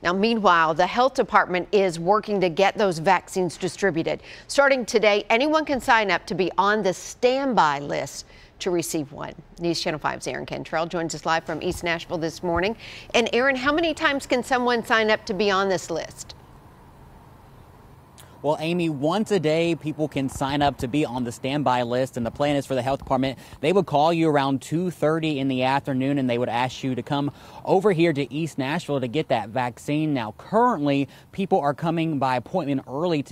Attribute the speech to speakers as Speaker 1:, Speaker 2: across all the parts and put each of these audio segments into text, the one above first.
Speaker 1: Now, meanwhile, the health department is working to get those vaccines distributed. Starting today, anyone can sign up to be on the standby list to receive one. News Channel 5's Aaron Cantrell joins us live from East Nashville this morning. And Aaron, how many times can someone sign up to be on this list?
Speaker 2: Well, Amy, once a day, people can sign up to be on the standby list, and the plan is for the health department. They would call you around 2:30 in the afternoon, and they would ask you to come over here to East Nashville to get that vaccine. Now, currently, people are coming by appointment early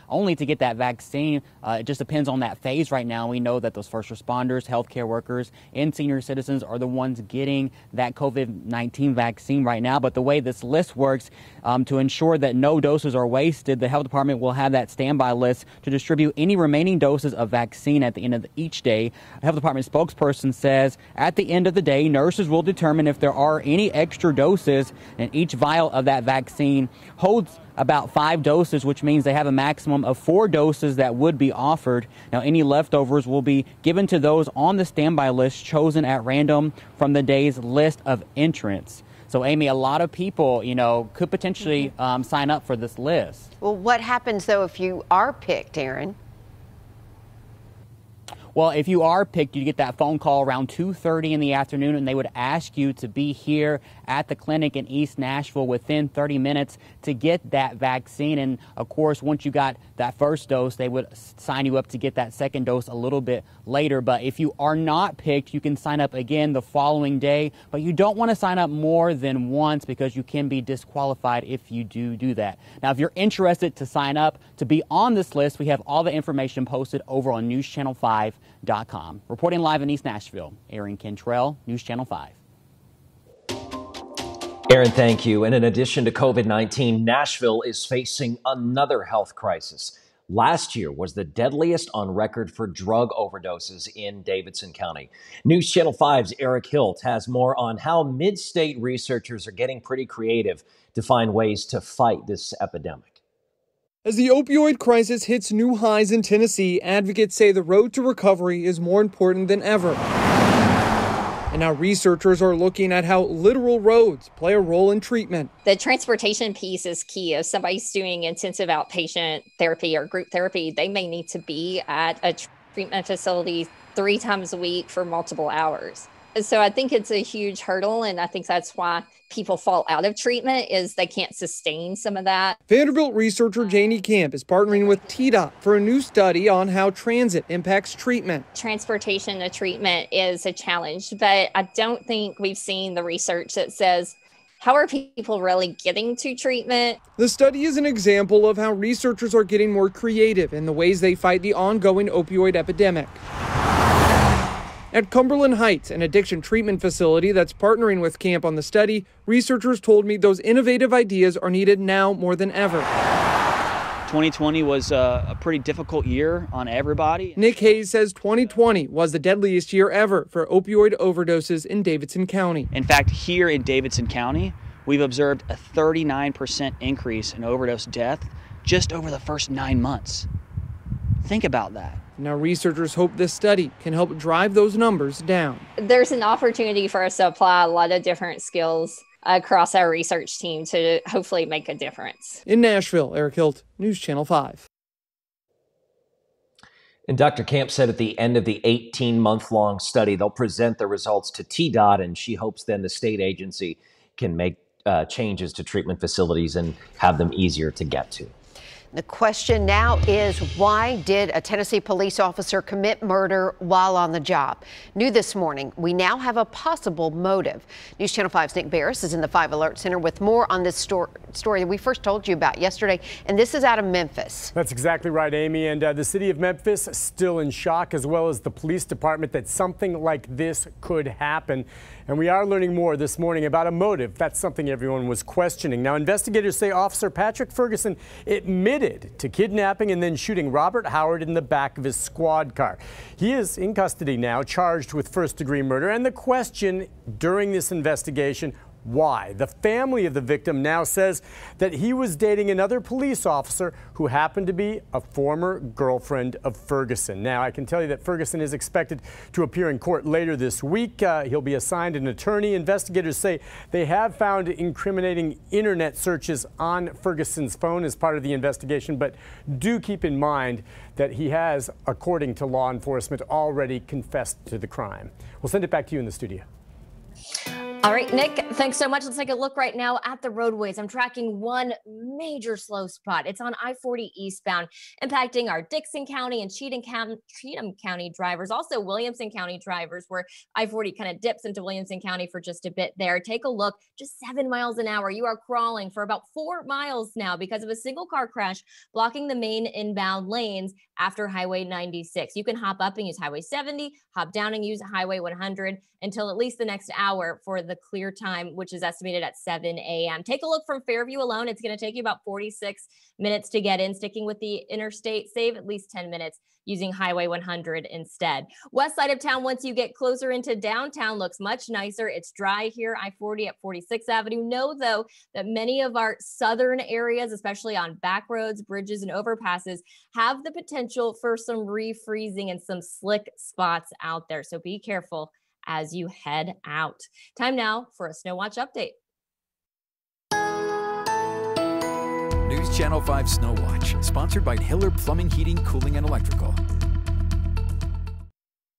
Speaker 2: only to get that vaccine. It just depends on that phase right now. We know that those first responders, healthcare workers, and senior citizens are the ones getting that COVID-19 vaccine right now. But the way this list works, to ensure that no doses are wasted, the health department will have that standby list to distribute any remaining doses of vaccine at the end of each day. A health department spokesperson says at the end of the day, nurses will determine if there are any extra doses, and each vial of that vaccine holds about 5 doses, which means they have a maximum of 4 doses that would be offered. Now, any leftovers will be given to those on the standby list chosen at random from the day's list of entrants. So, Amy, a lot of people, could potentially sign up for this list.
Speaker 1: Well, what happens, though, if you are picked, Aaron?
Speaker 2: Well, if you are picked, you get that phone call around 2:30 in the afternoon, and they would ask you to be here at the clinic in East Nashville within 30 minutes to get that vaccine. And, of course, once you got that first dose, they would sign you up to get that second dose a little bit later. But if you are not picked, you can sign up again the following day. But you don't want to sign up more than once because you can be disqualified if you do that. Now, if you're interested to sign up to be on this list, we have all the information posted over on newschannel5.com. Reporting live in East Nashville, Aaron Cantrell, News Channel 5.
Speaker 3: Aaron, thank you. And in addition to COVID-19, Nashville is facing another health crisis. Last year was the deadliest on record for drug overdoses in Davidson County. News Channel 5's Eric Hilt has more on how mid-state researchers are getting pretty creative to find ways to fight this epidemic.
Speaker 4: As the opioid crisis hits new highs in Tennessee, advocates say the road to recovery is more important than ever. And now researchers are looking at how literal roads play a role in treatment.
Speaker 5: The transportation piece is key. If somebody's doing intensive outpatient therapy or group therapy, they may need to be at a treatment facility 3 times a week for multiple hours. So I think it's a huge hurdle, and I think that's why people fall out of treatment is they can't sustain some of that.
Speaker 4: Vanderbilt researcher Janie Camp is partnering with TDOT for a new study on how transit impacts treatment.
Speaker 5: Transportation to treatment is a challenge, but I don't think we've seen the research that says, how are people really getting to treatment?
Speaker 4: The study is an example of how researchers are getting more creative in the ways they fight the ongoing opioid epidemic. At Cumberland Heights, an addiction treatment facility that's partnering with Camp on the study, researchers told me those innovative ideas are needed now more than ever.
Speaker 6: 2020 was a pretty difficult year on everybody.
Speaker 4: Nick Hayes says 2020 was the deadliest year ever for opioid overdoses in Davidson County.
Speaker 6: In fact, here in Davidson County, we've observed a 39% increase in overdose death just over the first 9 months. Think about that.
Speaker 4: Now researchers hope this study can help drive those numbers down.
Speaker 5: There's an opportunity for us to apply a lot of different skills across our research team to hopefully make a difference.
Speaker 4: In Nashville, Eric Hilt, News Channel 5.
Speaker 3: And Dr. Camp said at the end of the 18-month-long study, they'll present the results to TDOT, and she hopes then the state agency can make changes to treatment facilities and have them easier to get to.
Speaker 1: The question now is, why did a Tennessee police officer commit murder while on the job? New this morning, we now have a possible motive. News Channel 5's Nick Barris is in the 5 Alert Center with more on this story that we first told you about yesterday, and this is out of Memphis.
Speaker 7: That's exactly right, Amy, and the city of Memphis still in shock, as well as the police department, that something like this could happen. And we are learning more this morning about a motive. That's something everyone was questioning. Now, investigators say Officer Patrick Ferguson admitted to kidnapping and then shooting Robert Howard in the back of his squad car. He is in custody now, charged with first-degree murder. And the question during this investigation, why. The family of the victim now says that he was dating another police officer who happened to be a former girlfriend of Ferguson. Now, I can tell you that Ferguson is expected to appear in court later this week. He'll be assigned an attorney. Investigators say they have found incriminating internet searches on Ferguson's phone as part of the investigation, but do keep in mind that he has, according to law enforcement, already confessed to the crime. We'll send it back to you in the studio.
Speaker 8: All right, Nick, thanks so much. Let's take a look right now at the roadways. I'm tracking one major slow spot. It's on I-40 eastbound, impacting our Dixon County and Cheatham County drivers, also Williamson County drivers, where I-40 kind of dips into Williamson County for just a bit there. Take a look, just 7 miles an hour. You are crawling for about 4 miles now because of a single car crash blocking the main inbound lanes after Highway 96. You can hop up and use Highway 70, hop down and use Highway 100 until at least the next hour for the clear time, which is estimated at 7 a.m. Take a look from Fairview alone. It's going to take you about 46 minutes to get in. Sticking with the interstate, save at least 10 minutes using Highway 100 instead. West side of town, once you get closer into downtown, looks much nicer. It's dry here, I-40 at 46th Avenue. Know, though, that many of our southern areas, especially on back roads, bridges, and overpasses, have the potential for some refreezing and some slick spots out there. So be careful as you head out. Time now for a Snow Watch update.
Speaker 9: News Channel 5 Snow Watch, sponsored by Hiller Plumbing, Heating, Cooling, and Electrical.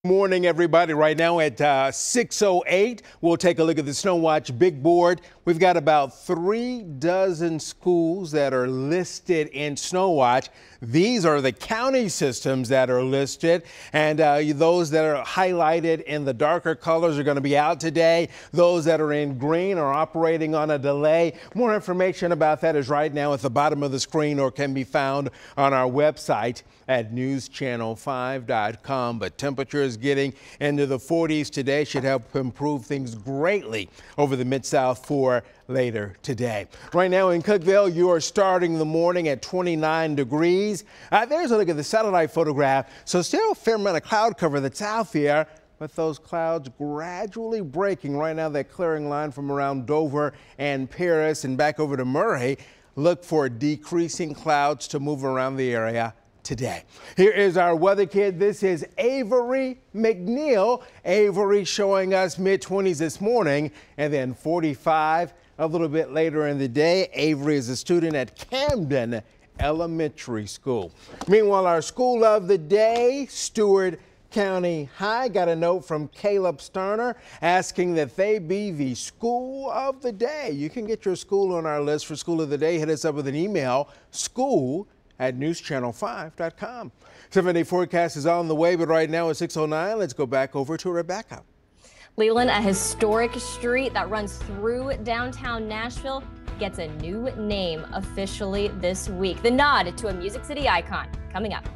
Speaker 10: Morning, everybody. Right now at 6:08, we'll take a look at the Snow Watch big board. We've got about 36 schools that are listed in Snow Watch. These are the county systems that are listed, and those that are highlighted in the darker colors are going to be out today. Those that are in green are operating on a delay. More information about that is right now at the bottom of the screen or can be found on our website at newschannel5.com. But temperatures getting into the 40s today should help improve things greatly over the Mid-South for later today. Right now in Cookeville, you are starting the morning at 29 degrees. There's a look at the satellite photograph. So still a fair amount of cloud cover that's out there, but those clouds gradually breaking. Right now, that clearing line from around Dover and Paris and back over to Murray. Look for decreasing clouds to move around the area today. Here is our weather kid. This is Avery McNeil. Avery showing us mid-20s this morning and then 45 a little bit later in the day. Avery is a student at Camden Elementary School. Meanwhile, our school of the day, Stewart County High, got a note from Caleb Sterner asking that they be the school of the day. You can get your school on our list for school of the day. Hit us up with an email, school@newschannel5.com. 7-day forecast is on the way, but right now at 6:09, let's go back over to Rebecca.
Speaker 8: Leland, a historic street that runs through downtown Nashville gets a new name officially this week. The nod to a Music City icon coming up.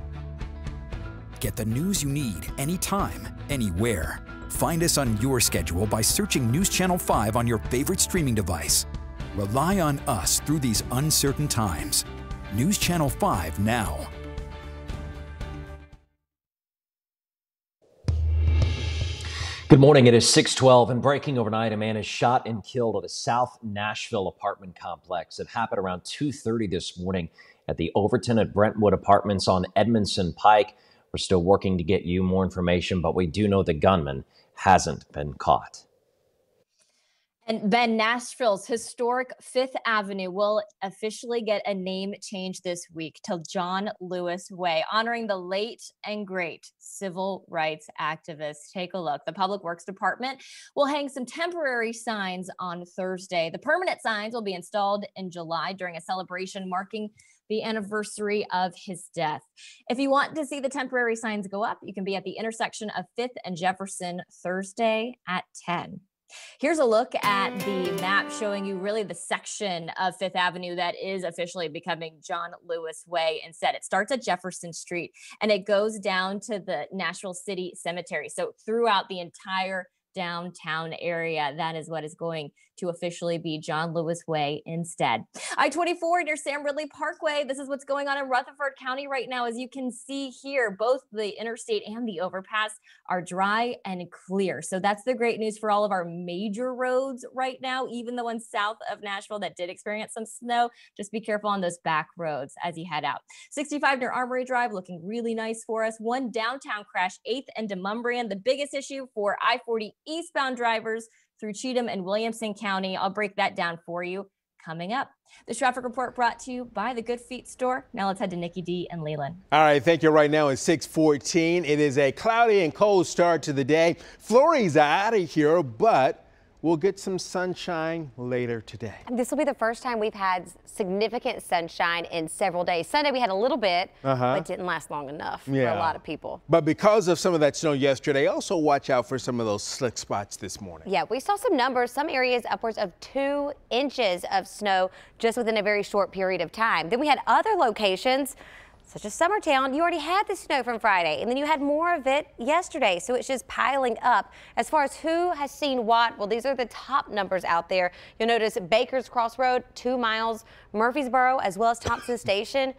Speaker 9: Get the news you need anytime, anywhere. Find us on your schedule by searching News Channel 5 on your favorite streaming device. Rely on us through these uncertain times. News Channel 5 now.
Speaker 3: Good morning. It is 6:12 and breaking overnight. A man is shot and killed at a South Nashville apartment complex. It happened around 2:30 this morning at the Overton at Brentwood Apartments on Edmondson Pike. We're still working to get you more information, but we do know the gunman hasn't been caught.
Speaker 8: And Ben, Nashville's historic Fifth Avenue will officially get a name change this week to John Lewis Way, honoring the late and great civil rights activist. Take a look. The Public Works Department will hang some temporary signs on Thursday. The permanent signs will be installed in July during a celebration marking the anniversary of his death. If you want to see the temporary signs go up, you can be at the intersection of 5th and Jefferson Thursday at 10. Here's a look at the map showing you really the section of Fifth Avenue that is officially becoming John Lewis Way instead. It starts at Jefferson Street and it goes down to the Nashville City Cemetery. So throughout the entire downtown area. That is what is going to officially be John Lewis Way instead. I-24 near Sam Ridley Parkway. This is what's going on in Rutherford County right now. As you can see here, both the interstate and the overpass are dry and clear. So that's the great news for all of our major roads right now, even the ones south of Nashville that did experience some snow. Just be careful on those back roads as you head out. 65 near Armory Drive looking really nice for us. One downtown crash, 8th and Demumbrian. The biggest issue for I-40 eastbound drivers through Cheatham and Williamson County. I'll break that down for you coming up. This traffic report brought to you by the Good Feet store. Now let's head to Nikki D and Leland.
Speaker 10: All right, thank you. Right now it's 6:14. It is a cloudy and cold start to the day. Flurries are out of here, but we'll get some sunshine later today.
Speaker 11: This will be the first time we've had significant sunshine in several days. Sunday we had a little bit, but didn't last long enough for a lot of people.
Speaker 10: But because of some of that snow yesterday, also watch out for some of those slick spots this morning.
Speaker 11: Yeah, we saw some numbers, some areas upwards of 2 inches of snow just within a very short period of time. Then we had other locations such as Summertown. You already had the snow from Friday, and then you had more of it yesterday, so it's just piling up. As far as who has seen what, well, these are the top numbers out there. You'll notice Baker's Crossroad, 2 miles, Murfreesboro, as well as Thompson Station,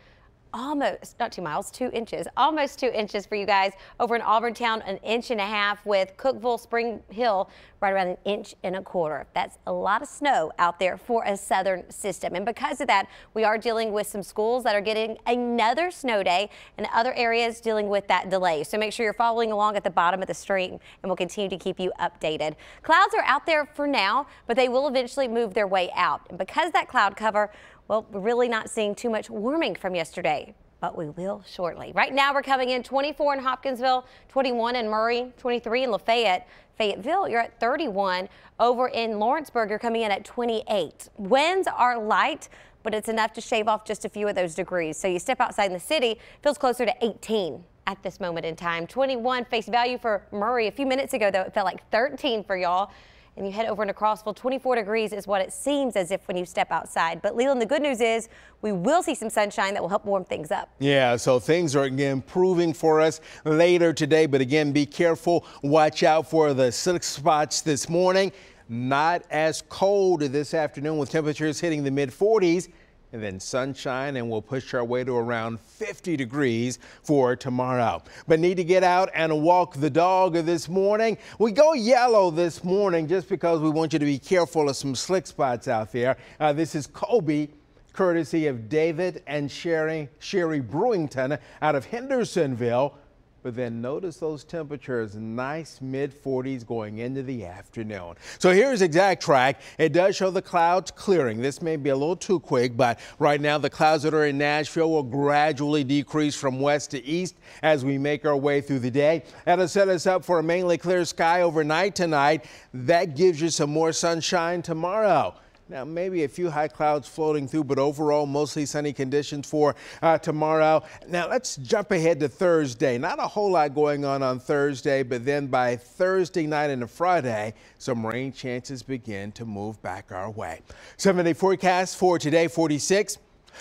Speaker 11: almost, not 2 miles, 2 inches, almost 2 inches for you guys. Over in Auburntown, 1.5 inches, with Cookville, Spring Hill, right around 1.25 inches. That's a lot of snow out there for a southern system. And because of that, we are dealing with some schools that are getting another snow day and other areas dealing with that delay. So make sure you're following along at the bottom of the stream, and we'll continue to keep you updated. Clouds are out there for now, but they will eventually move their way out. And because that cloud cover, well, we're really not seeing too much warming from yesterday, but we will shortly. Right now, we're coming in 24 in Hopkinsville, 21 in Murray, 23 in Lafayette. Fayetteville, you're at 31. Over in Lawrenceburg, you're coming in at 28. Winds are light, but it's enough to shave off just a few of those degrees. So you step outside in the city, feels closer to 18 at this moment in time. 21 face value for Murray. A few minutes ago, though, it felt like 13 for y'all. And you head over into Crossville, 24 degrees is what it seems as if when you step outside. But Leland, the good news is we will see some sunshine that will help warm things up. Yeah, so things are improving for us later today. But again, be careful. Watch out for the slick spots this morning. Not as cold this afternoon with temperatures hitting the mid-40s. And then sunshine, and we'll push our way to around 50 degrees for tomorrow. But need to get out and walk the dog this morning. We go yellow this morning just because we want you to be careful of some slick spots out there. This is Kobe, courtesy of David and Sherry Brewington out of Hendersonville. But then notice those temperatures, nice mid-40s going into the afternoon. So here's exact track. It does show the clouds clearing. This may be a little too quick, but right now the clouds that are in Nashville will gradually decrease from west to east as we make our way through the day. That'll set us up for a mainly clear sky overnight tonight. That gives you some more sunshine tomorrow. Now, maybe a few high clouds floating through, but overall, mostly sunny conditions for tomorrow. Now, let's jump ahead to Thursday. Not a whole lot going on Thursday, but then by Thursday night into Friday, some rain chances begin to move back our way. 7-day forecast for today, 46.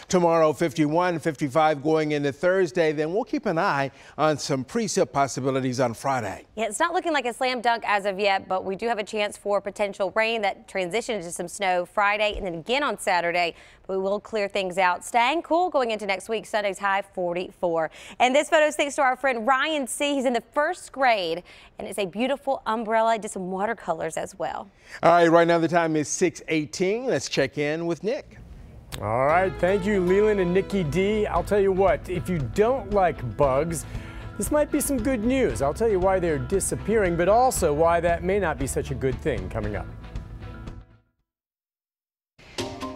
Speaker 11: Tomorrow, 51, 55 going into Thursday. Then we'll keep an eye on some precip possibilities on Friday. Yeah, it's not looking like a slam dunk as of yet, but we do have a chance for potential rain that transitions to some snow Friday and then again on Saturday. But we will clear things out. Staying cool going into next week. Sunday's high 44. And this photo is thanks to our friend Ryan C. He's in the 1st grade, and it's a beautiful umbrella. Did some watercolors as well. All right, right now the time is 6:18. Let's check in with Nick.
Speaker 7: All right, thank you, Leland and Nikki D. I'll tell you what, if you don't like bugs, this might be some good news. I'll tell you why they're disappearing, but also why that may not be such a good thing coming up.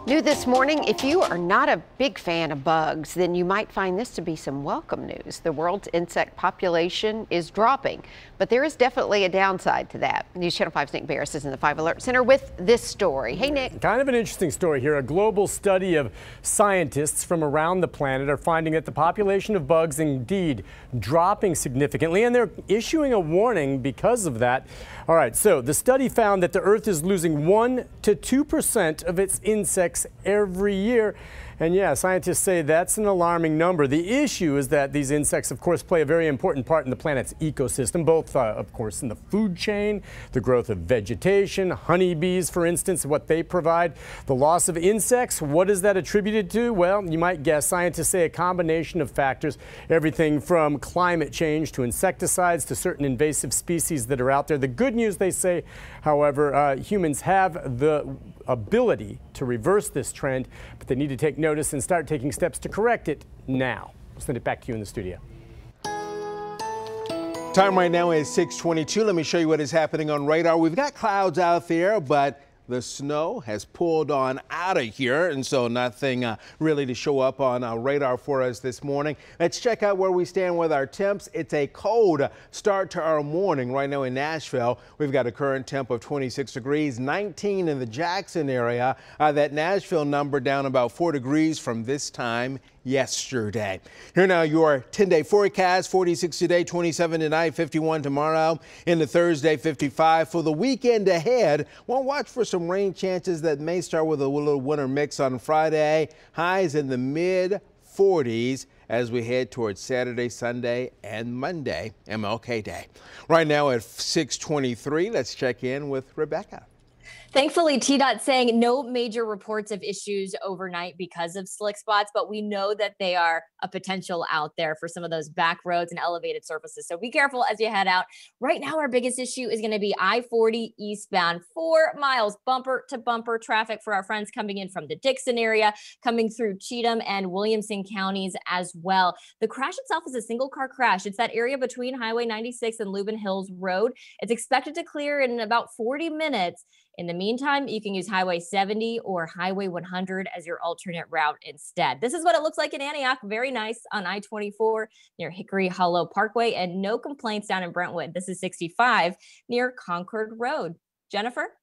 Speaker 1: New this morning, if you are not a big fan of bugs, then you might find this to be some welcome news. The world's insect population is dropping, but there is definitely a downside to that. News Channel 5's Nick Barris is in the 5 Alert Center with this story. Hey, Nick.
Speaker 7: Kind of an interesting story here. A global study of scientists from around the planet are finding that the population of bugs indeed dropping significantly, and they're issuing a warning because of that. All right, so the study found that the Earth is losing 1 to 2% of its insect insects every year. And yeah, scientists say that's an alarming number. The issue is that these insects, of course, play a very important part in the planet's ecosystem, both, of course, in the food chain, the growth of vegetation, honeybees, for instance, what they provide. The loss of insects, what is that attributed to? Well, you might guess. Scientists say a combination of factors, everything from climate change to insecticides to certain invasive species that are out there. The good news, they say, however, humans have the ability to reverse this trend, but they need to take notice and start taking steps to correct it now. We'll send it back to you in the studio.
Speaker 10: Time right now is 6:22. Let me show you what is happening on radar. We've got clouds out there, but the snow has pulled on out of here, and so nothing really to show up on radar for us this morning. Let's check out where we stand with our temps. It's a cold start to our morning right now in Nashville. We've got a current temp of 26 degrees, 19 in the Jackson area. That Nashville number down about 4 degrees from this time yesterday. Here now your 10-day forecast. 46 today, 27 tonight, 51 tomorrow. Into Thursday, 55. For the weekend ahead, we'll watch for some rain chances that may start with a little winter mix on Friday. Highs in the mid 40s as we head towards Saturday, Sunday, and Monday, MLK Day. Right now at 6:23, let's check in with Rebecca.
Speaker 8: Thankfully, TDOT saying no major reports of issues overnight because of slick spots, but we know that they are a potential out there for some of those back roads and elevated surfaces. So be careful as you head out. Right now, our biggest issue is going to be I-40 eastbound, 4 miles bumper to bumper traffic for our friends coming in from the Dixon area, coming through Cheatham and Williamson counties as well. The crash itself is a single car crash. It's that area between Highway 96 and Lubin Hills Road. It's expected to clear in about 40 minutes. In the meantime, you can use Highway 70 or Highway 100 as your alternate route instead. This is what it looks like in Antioch. Very nice on I-24 near Hickory Hollow Parkway, and no complaints down in Brentwood. This is 65 near Concord Road. Jennifer?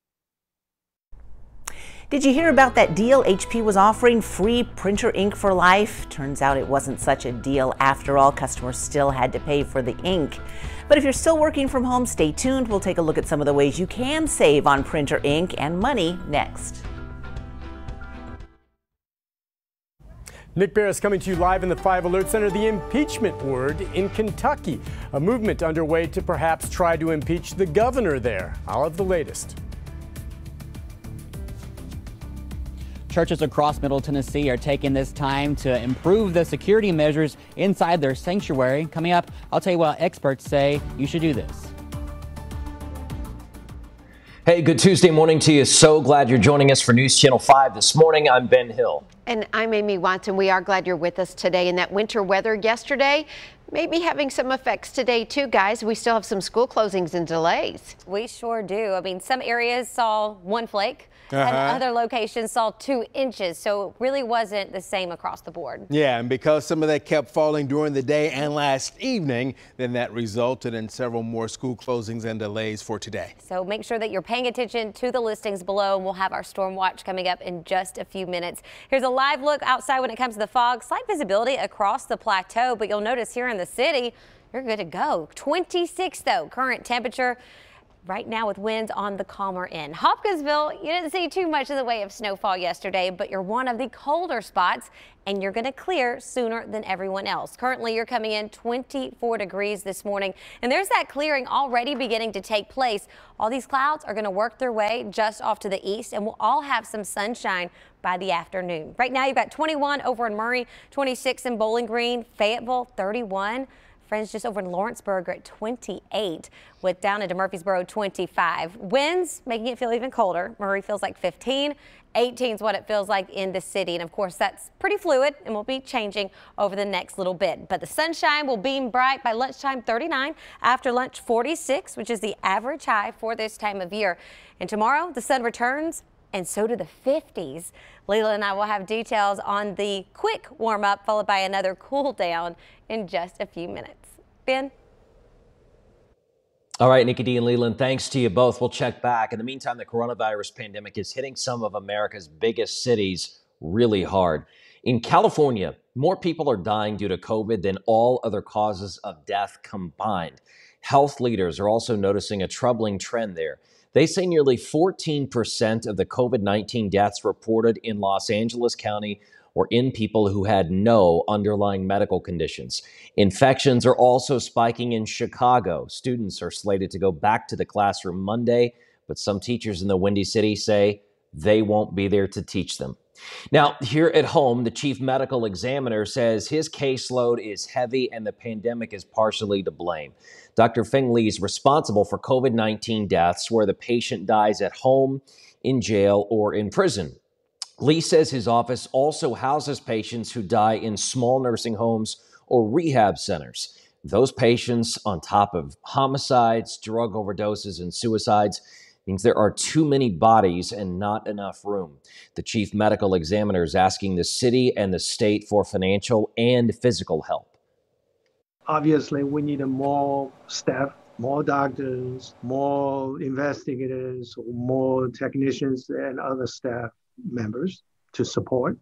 Speaker 12: Did you hear about that deal HP was offering? Free printer ink for life? Turns out it wasn't such a deal after all. Customers still had to pay for the ink. But if you're still working from home, stay tuned. We'll take a look at some of the ways you can save on printer ink and money next.
Speaker 7: Nick Barris coming to you live in the 5 Alert Center. The impeachment word in Kentucky. A movement underway to perhaps try to impeach the governor there. I'll have the latest.
Speaker 2: Churches across Middle Tennessee are taking this time to improve the security measures inside their sanctuary. Coming up, I'll tell you what experts say you should do this.
Speaker 3: Hey, good Tuesday morning to you. So glad you're joining us for News Channel 5 this morning. I'm Ben Hill.
Speaker 1: And I'm Amy Watson. We are glad you're with us today. And that winter weather yesterday may be having some effects today too, guys. We still have some school closings and delays.
Speaker 11: We sure do. I mean, some areas saw 1 flake. And other locations saw 2 inches, so it really wasn't the same across the board.
Speaker 10: Yeah, and because some of that kept falling during the day and last evening, then that resulted in several more school closings and delays for today.
Speaker 11: So make sure that you're paying attention to the listings below, and we'll have our storm watch coming up in just a few minutes. Here's a live look outside when it comes to the fog. Slight visibility across the plateau, but you'll notice here in the city, you're good to go. 26 though, current temperature. Right now with winds on the calmer end. Hopkinsville, you didn't see too much in the way of snowfall yesterday, but you're one of the colder spots and you're going to clear sooner than everyone else. Currently, you're coming in 24 degrees this morning, and there's that clearing already beginning to take place. All these clouds are going to work their way just off to the east, and we'll all have some sunshine by the afternoon. Right now, you've got 21 over in Murray, 26 in Bowling Green, Fayetteville, 31. Friends just over in Lawrenceburg are at 28, with down into Murfreesboro 25. Winds making it feel even colder. Murray feels like 15. 18 is what it feels like in the city. And of course, that's pretty fluid and will be changing over the next little bit. But the sunshine will beam bright by lunchtime, 39. After lunch, 46, which is the average high for this time of year. And tomorrow, the sun returns, and so do the 50s. Leila and I will have details on the quick warm up followed by another cool down in just a few minutes. Ben?
Speaker 3: All right, Nikki D and Leland, thanks to you both. We'll check back. In the meantime, the coronavirus pandemic is hitting some of America's biggest cities really hard. In California, more people are dying due to COVID than all other causes of death combined. Health leaders are also noticing a troubling trend there. They say nearly 14% of the COVID-19 deaths reported in Los Angeles County were in people who had no underlying medical conditions. Infections are also spiking in Chicago. Students are slated to go back to the classroom Monday, but some teachers in the Windy City say they won't be there to teach them. Now, here at home, the chief medical examiner says his caseload is heavy and the pandemic is partially to blame. Dr. Feng Li is responsible for COVID-19 deaths where the patient dies at home, in jail, or in prison. Lee says his office also houses patients who die in small nursing homes or rehab centers. Those patients, on top of homicides, drug overdoses, and suicides, means there are too many bodies and not enough room. The chief medical examiner is asking the city and the state for financial and physical help.
Speaker 13: Obviously, we need more staff, more doctors, more investigators, more technicians and other staff members to support.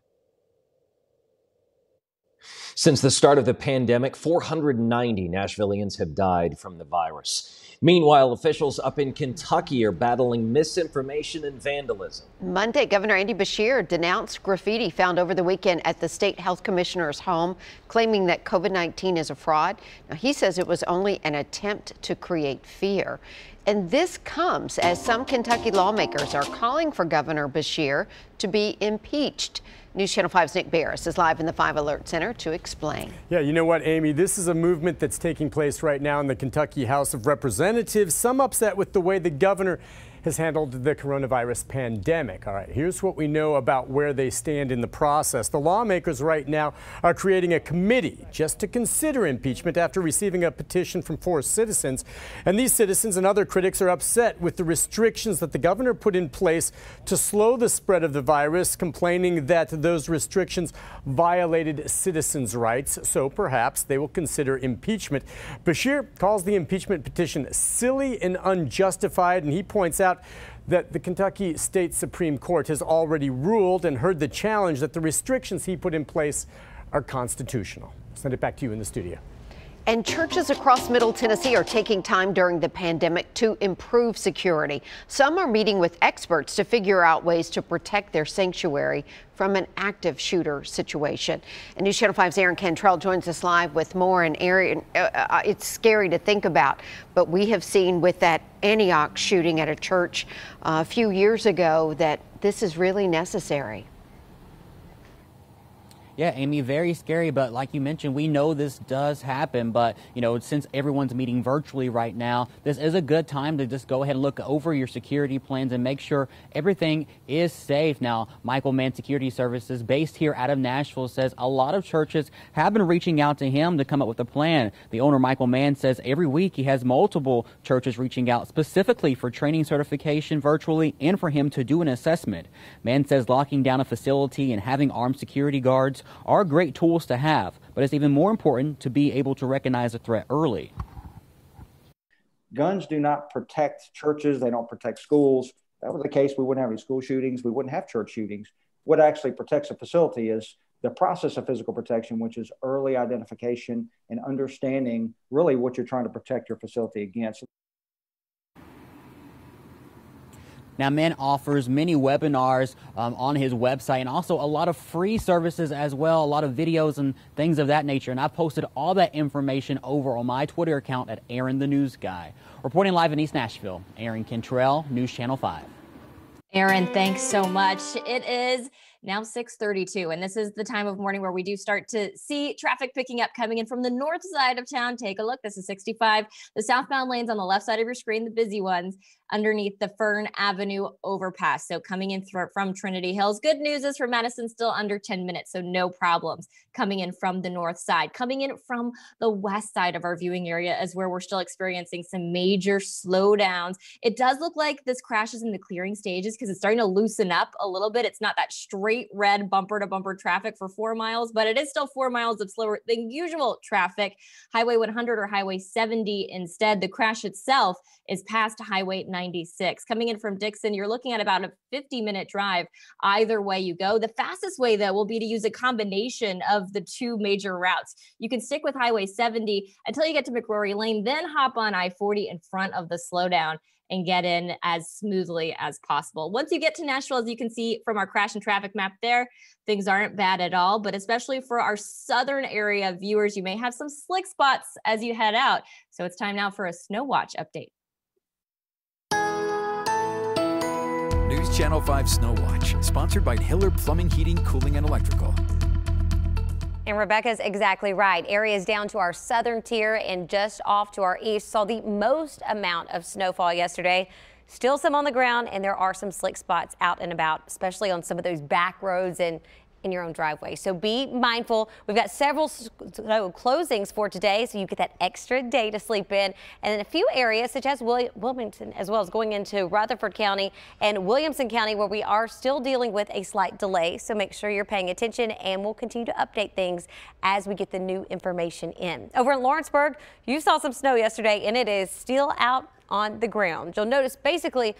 Speaker 3: Since the start of the pandemic, 490 Nashvillians have died from the virus. Meanwhile, officials up in Kentucky are battling misinformation and vandalism.
Speaker 1: Monday, Governor Andy Beshear denounced graffiti found over the weekend at the state health commissioner's home, claiming that COVID-19 is a fraud. Now, he says it was only an attempt to create fear. And this comes as some Kentucky lawmakers are calling for Governor Beshear to be impeached. News Channel 5's Nick Barris is live in the 5 Alert Center to explain.
Speaker 7: Yeah, you know what, Amy? This is a movement that's taking place right now in the Kentucky House of Representatives. Some upset with the way the governor has handled the coronavirus pandemic. All right, here's what we know about where they stand in the process. The lawmakers right now are creating a committee just to consider impeachment after receiving a petition from 4 citizens. And these citizens and other critics are upset with the restrictions that the governor put in place to slow the spread of the virus, complaining that those restrictions violated citizens' rights. So perhaps they will consider impeachment. Beshear calls the impeachment petition silly and unjustified, and he points out that the Kentucky State Supreme Court has already ruled and heard the challenge that the restrictions he put in place are constitutional. Send it back to you in the studio.
Speaker 1: And churches across Middle Tennessee are taking time during the pandemic to improve security. Some are meeting with experts to figure out ways to protect their sanctuary from an active shooter situation. And News Channel 5's Aaron Cantrell joins us live with more. And Aaron, it's scary to think about, but we have seen with that Antioch shooting at a church a few years ago that this is really necessary.
Speaker 2: Yeah, Amy, very scary. But like you mentioned, we know this does happen. But, you know, since everyone's meeting virtually right now, this is a good time to just go ahead and look over your security plans and make sure everything is safe. Now, Michael Mann Security Services, based here out of Nashville, says a lot of churches have been reaching out to him to come up with a plan. The owner, Michael Mann, says every week he has multiple churches reaching out specifically for training certification virtually and for him to do an assessment. Mann says locking down a facility and having armed security guards are great tools to have, but it's even more important to be able to recognize a threat early.
Speaker 14: Guns do not protect churches. They don't protect schools. If that was the case, we wouldn't have any school shootings. We wouldn't have church shootings. What actually protects a facility is the process of physical protection, which is early identification and understanding really what you're trying to protect your facility against.
Speaker 2: Now, Mann offers many webinars on his website and also a lot of free services as well, a lot of videos and things of that nature. And I've posted all that information over on my Twitter account at Aaron the News Guy. Reporting live in East Nashville, Aaron Cantrell, News Channel 5.
Speaker 8: Aaron, thanks so much. It is now 6:32, and this is the time of morning where we do start to see traffic picking up coming in from the north side of town. Take a look. This is 65. The southbound lanes on the left side of your screen, the busy ones underneath the Fern Avenue overpass. So coming in from Trinity Hills. Good news is for Madison, still under 10 minutes, so no problems coming in from the north side. Coming in from the west side of our viewing area is where we're still experiencing some major slowdowns. It does look like this crash is in the clearing stages because it's starting to loosen up a little bit. It's not that straight red bumper to bumper traffic for 4 miles, but it is still 4 miles of slower than usual traffic. Highway 100 or Highway 70 instead. The crash itself is past Highway 96. Coming in from Dixon, you're looking at about a 50-minute drive either way you go. The fastest way, though, will be to use a combination of the two major routes. You can stick with Highway 70 until you get to McRory Lane, then hop on I-40 in front of the slowdown. and get in as smoothly as possible. Once you get to Nashville, as you can see from our crash and traffic map there, things aren't bad at all, but especially for our southern area viewers, you may have some slick spots as you head out. So it's time now for a snow watch update.
Speaker 9: News Channel 5 Snow Watch, sponsored by Hiller Plumbing, Heating, Cooling, and Electrical.
Speaker 11: And Rebecca's exactly right. Areas down to our southern tier and just off to our east saw the most amount of snowfall yesterday. Still some on the ground, and there are some slick spots out and about, especially on some of those back roads and in your own driveway. So be mindful. We've got several closings for today, so you get that extra day to sleep in. And in a few areas, such as Wilmington, as well as going into Rutherford County and Williamson County, where we are still dealing with a slight delay. So make sure you're paying attention, and we'll continue to update things as we get the new information in. Over in Lawrenceburg, you saw some snow yesterday, and it is still out on the ground. You'll notice basically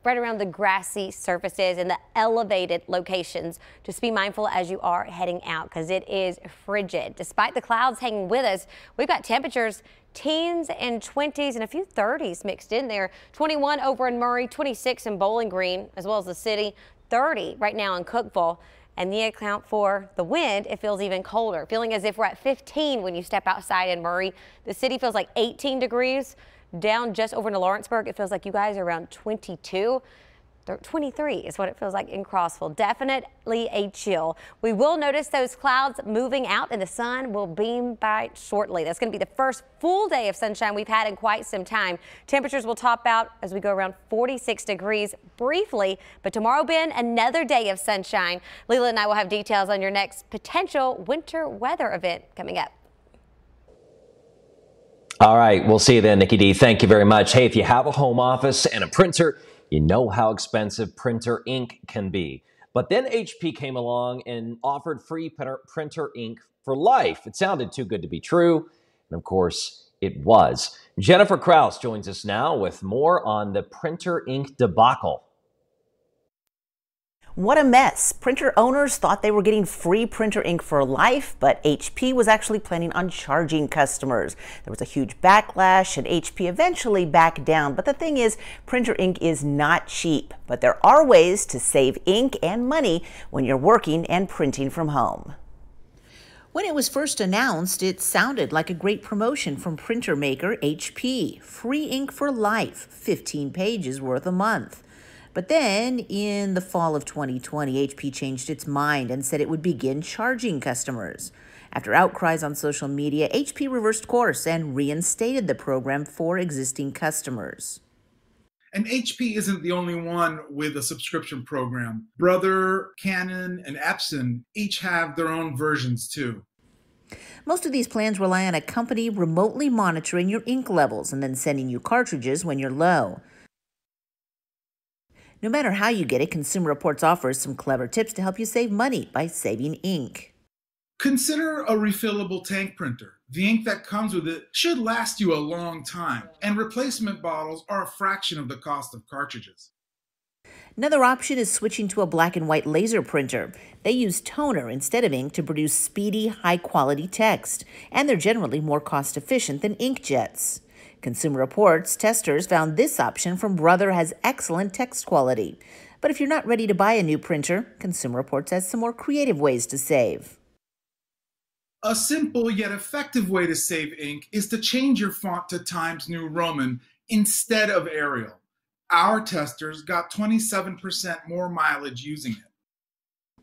Speaker 11: right around the grassy surfaces and the elevated locations. Just be mindful as you are heading out, because it is frigid. Despite the clouds hanging with us, we've got temperatures teens and 20s and a few 30s mixed in there. 21 over in Murray, 26 in Bowling Green, as well as the city, 30 right now in Cookeville. And the account for the wind, it feels even colder, feeling as if we're at 15 when you step outside in Murray. The city feels like 18 degrees. Down just over to Lawrenceburg, it feels like you guys are around 22. 23 is what it feels like in Crossville. Definitely a chill. We will notice those clouds moving out, and the sun will beam by shortly. That's going to be the first full day of sunshine we've had in quite some time. Temperatures will top out as we go around 46 degrees briefly, but tomorrow, Ben, another day of sunshine. Leila and I will have details on your next potential winter weather event coming up.
Speaker 3: All right, we'll see you then, Nikki D. Thank you very much. Hey, if you have a home office and a printer, you know how expensive printer ink can be. But then HP came along and offered free printer ink for life. It sounded too good to be true, and of course, it was. Jennifer Krause joins us now with more on the printer ink debacle.
Speaker 12: What a mess. Printer owners thought they were getting free printer ink for life, but HP was actually planning on charging customers. There was a huge backlash, and HP eventually backed down. But the thing is, printer ink is not cheap, but there are ways to save ink and money when you're working and printing from home. When it was first announced, it sounded like a great promotion from printer maker HP. Free ink for life, 15 pages worth a month. But then, in the fall of 2020, HP changed its mind and said it would begin charging customers. After outcries on social media, HP reversed course and reinstated the program for existing customers.
Speaker 15: And HP isn't the only one with a subscription program. Brother, Canon, and Epson each have their own versions too.
Speaker 12: Most of these plans rely on a company remotely monitoring your ink levels and then sending you cartridges when you're low. No matter how you get it, Consumer Reports offers some clever tips to help you save money by saving ink.
Speaker 15: Consider a refillable tank printer. The ink that comes with it should last you a long time, and replacement bottles are a fraction of the cost of cartridges.
Speaker 12: Another option is switching to a black and white laser printer. They use toner instead of ink to produce speedy, high-quality text, and they're generally more cost-efficient than inkjets. Consumer Reports testers found this option from Brother has excellent text quality. But if you're not ready to buy a new printer, Consumer Reports has some more creative ways to save.
Speaker 15: A simple yet effective way to save ink is to change your font to Times New Roman instead of Arial. Our testers got 27% more mileage using it.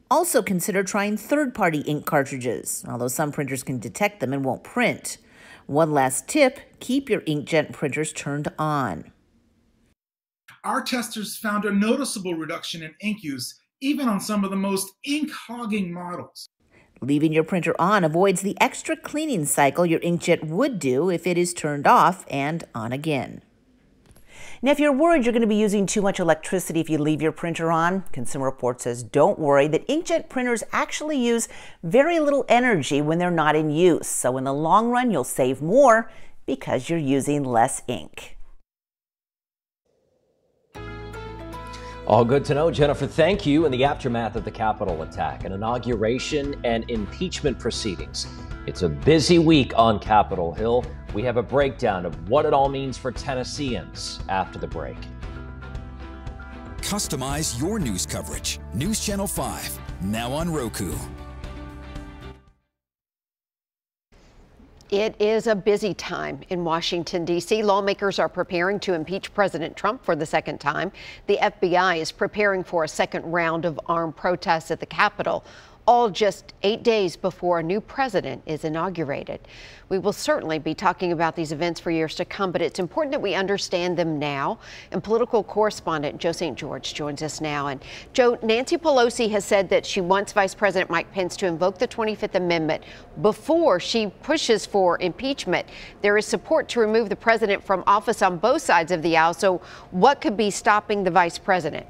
Speaker 12: Also consider trying third-party ink cartridges, although some printers can detect them and won't print. One last tip, keep your inkjet printers turned on.
Speaker 15: Our testers found a noticeable reduction in ink use, even on some of the most ink-hogging models.
Speaker 12: Leaving your printer on avoids the extra cleaning cycle your inkjet would do if it is turned off and on again. Now, if you're worried you're going to be using too much electricity if you leave your printer on, Consumer Reports says don't worry, that inkjet printers actually use very little energy when they're not in use. So in the long run, you'll save more because you're using less ink.
Speaker 3: All good to know, Jennifer. Thank you. In the aftermath of the Capitol attack, an inauguration and impeachment proceedings. It's a busy week on Capitol Hill. We have a breakdown of what it all means for Tennesseans after the break.
Speaker 9: Customize your news coverage. News Channel 5, now on Roku.
Speaker 1: It is a busy time in Washington, D.C. Lawmakers are preparing to impeach President Trump for the second time. The FBI is preparing for a second round of armed protests at the Capitol, all just 8 days before a new president is inaugurated. We will certainly be talking about these events for years to come, but it's important that we understand them now. And political correspondent Joe St. George joins us now. And Joe, Nancy Pelosi has said that she wants Vice President Mike Pence to invoke the 25th Amendment before she pushes for impeachment. There is support to remove the president from office on both sides of the aisle. So what could be stopping the vice president?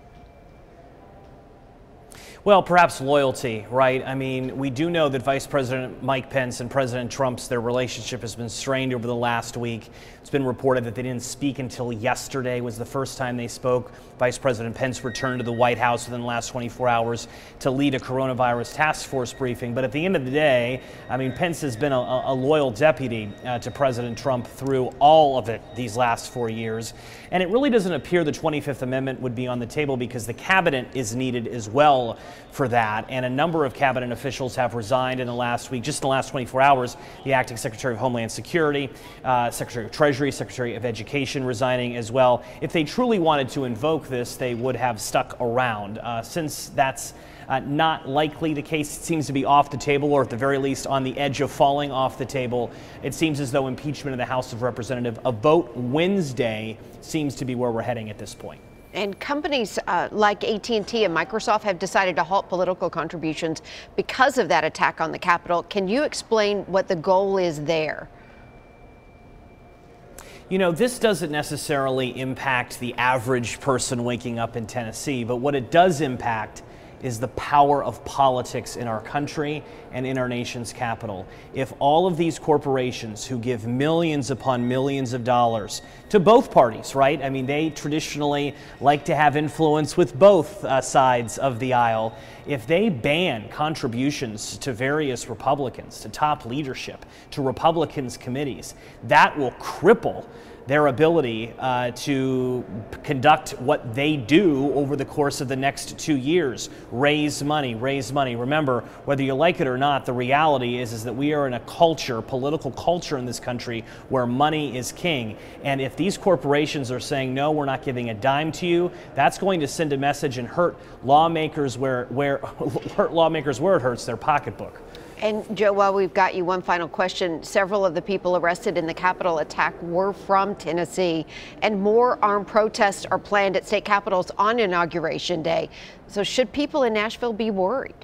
Speaker 16: Well, perhaps loyalty, right? I mean, we do know that Vice President Mike Pence and President Trump's, their relationship has been strained over the last week. It's been reported that they didn't speak until yesterday was the first time they spoke. Vice President Pence returned to the White House within the last 24 hours to lead a coronavirus task force briefing. But at the end of the day, I mean, Pence has been a loyal deputy to President Trump through all of it these last 4 years. And it really doesn't appear the 25th Amendment would be on the table because the cabinet is needed as well for that. And a number of cabinet officials have resigned in the last week, just in the last 24 hours. The acting Secretary of Homeland Security, Secretary of Treasury, Secretary of Education resigning as well. If they truly wanted to invoke this, they would have stuck around. Since that's not likely the case, it seems to be off the table, or at the very least on the edge of falling off the table. It seems as though impeachment in the House of Representatives, a vote Wednesday, seems to be where we're heading at this point.
Speaker 1: And companies like AT&T and Microsoft have decided to halt political contributions because of that attack on the Capitol. Can you explain what the goal is there?
Speaker 16: You know, this doesn't necessarily impact the average person waking up in Tennessee, but what it does impact is the power of politics in our country and in our nation's capital. If all of these corporations who give millions upon millions of dollars to both parties, right? I mean, they traditionally like to have influence with both sides of the aisle. If they ban contributions to various Republicans, to top leadership, to Republicans' committees, that will cripple their ability to conduct what they do over the course of the next 2 years. Raise money, raise money. Remember, whether you like it or not, the reality is that we are in a culture, political culture in this country where money is king. And if these corporations are saying, no, we're not giving a dime to you, that's going to send a message and hurt lawmakers where it hurts their pocketbook.
Speaker 1: And Joe, while we've got you, one final question. Several of the people arrested in the Capitol attack were from Tennessee, and more armed protests are planned at state capitals on Inauguration Day. So should people in Nashville be worried?